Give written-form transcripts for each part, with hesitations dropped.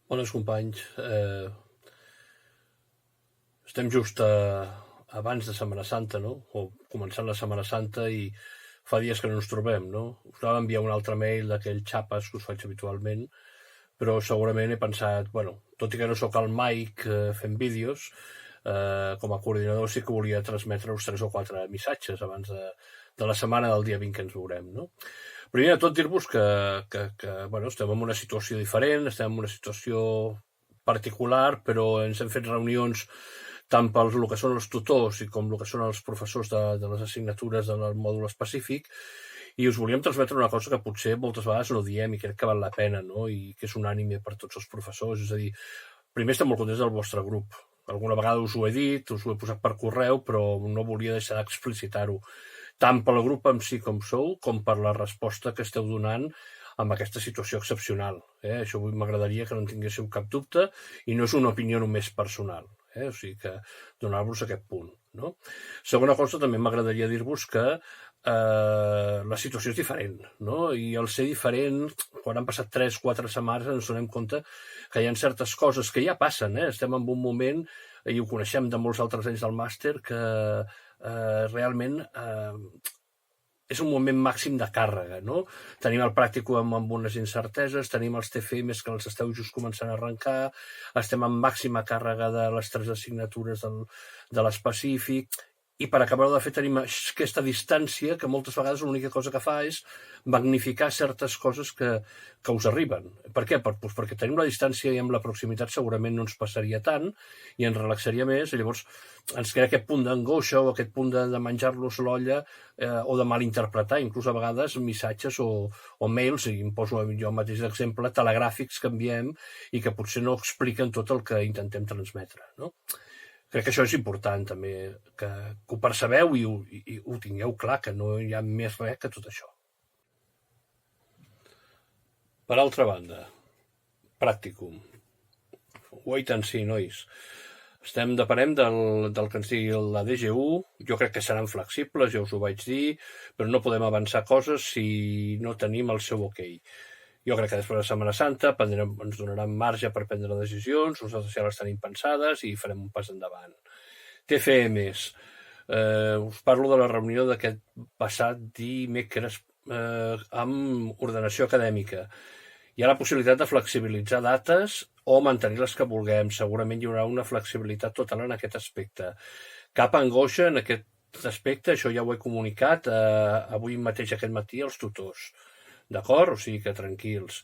Bones companys, estem just abans de Setmana Santa, no? O començant la Setmana Santa i fa dies que no ens trobem, no? Us anava a enviar un altre mail d'aquell xapes que us faig habitualment, però segurament he pensat, bueno, tot i que no sóc el Mike fent vídeos, com a coordinador sí que volia transmetre-us 3 o 4 missatges abans de la setmana del dia 20 que ens veurem, no? Primer de tot dir-vos que bueno, estem en una situació diferent, estem en una situació particular, però ens hem fet reunions tant pel que són els tutors i com el que són els professors de les assignatures del mòdul específic, i us volíem transmetre una cosa que potser moltes vegades no diem i crec que val la pena, no? I que és unànime per tots els professors. És a dir, primer estem molt contents del vostre grup. Alguna vegada us ho he dit, us ho he posat per correu, però no volia deixar d'explicitar-ho, tant pel grup en si com sou, com per la resposta que esteu donant amb aquesta situació excepcional. Això m'agradaria que no en tinguéssiu cap dubte, i no és una opinió només personal. O sigui que donar-vos aquest punt. No? Segona cosa, també m'agradaria dir-vos que la situació és diferent, no? I al ser diferent, quan han passat 3-4 setmanes ens donem compte que hi ha certes coses que ja passen. Estem en un moment, i ho coneixem de molts altres anys del màster, que realment és un moment màxim de càrrega, no? Tenim el pràcticum amb unes incerteses, tenim els TFMs que els esteu just començant a arrencar, estem en màxima càrrega de les 3 assignatures de l'específic, i per acabar-ho de fer tenim aquesta distància que moltes vegades l'única cosa que fa és magnificar certes coses que us arriben. Per què? Doncs perquè tenim la distància i amb la proximitat segurament no ens passaria tant i ens relaxaria més, i llavors ens crea aquest punt d'angoixa o aquest punt de menjar-nos l'olla o de malinterpretar, inclús a vegades missatges o mails, i em poso jo mateix d'exemple, telegràfics que enviem i que potser no expliquen tot el que intentem transmetre, no? Crec que això és important també, que ho percebeu i ho tingueu clar, que no hi ha més res que tot això. Per altra banda, pràcticum. Wait and see, nois. Depenem del que ens digui la DGU. Jo crec que seran flexibles, ja us ho vaig dir, però no podem avançar coses si no tenim el seu ok. Jo crec que després de Setmana Santa ens donaran marge per prendre decisions, nosaltres ja les tenim pensades i farem un pas endavant. TFMs. Us parlo de la reunió d'aquest passat dimecres amb ordenació acadèmica. Hi ha la possibilitat de flexibilitzar dates o mantenir les que vulguem. Segurament hi haurà una flexibilitat total en aquest aspecte. Cap angoixa en aquest aspecte, això ja ho he comunicat avui mateix aquest matí als tutors. D'acord? O sigui que tranquils.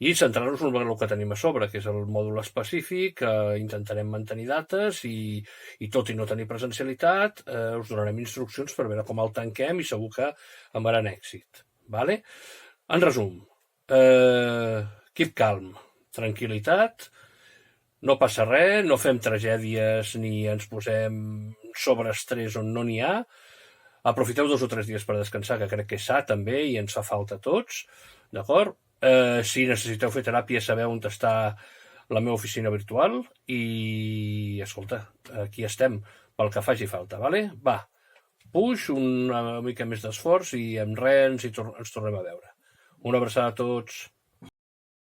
I centrar-nos en el que tenim a sobre, que és el mòdul específic, intentarem mantenir dates i tot i no tenir presencialitat, us donarem instruccions per veure com el tanquem i segur que amb gran èxit. Vale? En resum, keep calm, tranquil·litat, no passa res, no fem tragèdies ni ens posem sobreestrès on no n'hi ha. Aprofiteu 2 o 3 dies per descansar, que crec que és sa també i ens fa falta a tots, d'acord? Si necessiteu fer teràpia, sabeu on està la meva oficina virtual i, escolta, aquí estem pel que faci falta, vale? Va, puix, una mica més d'esforç i amb res ens tornem a veure. Una abraçada a tots.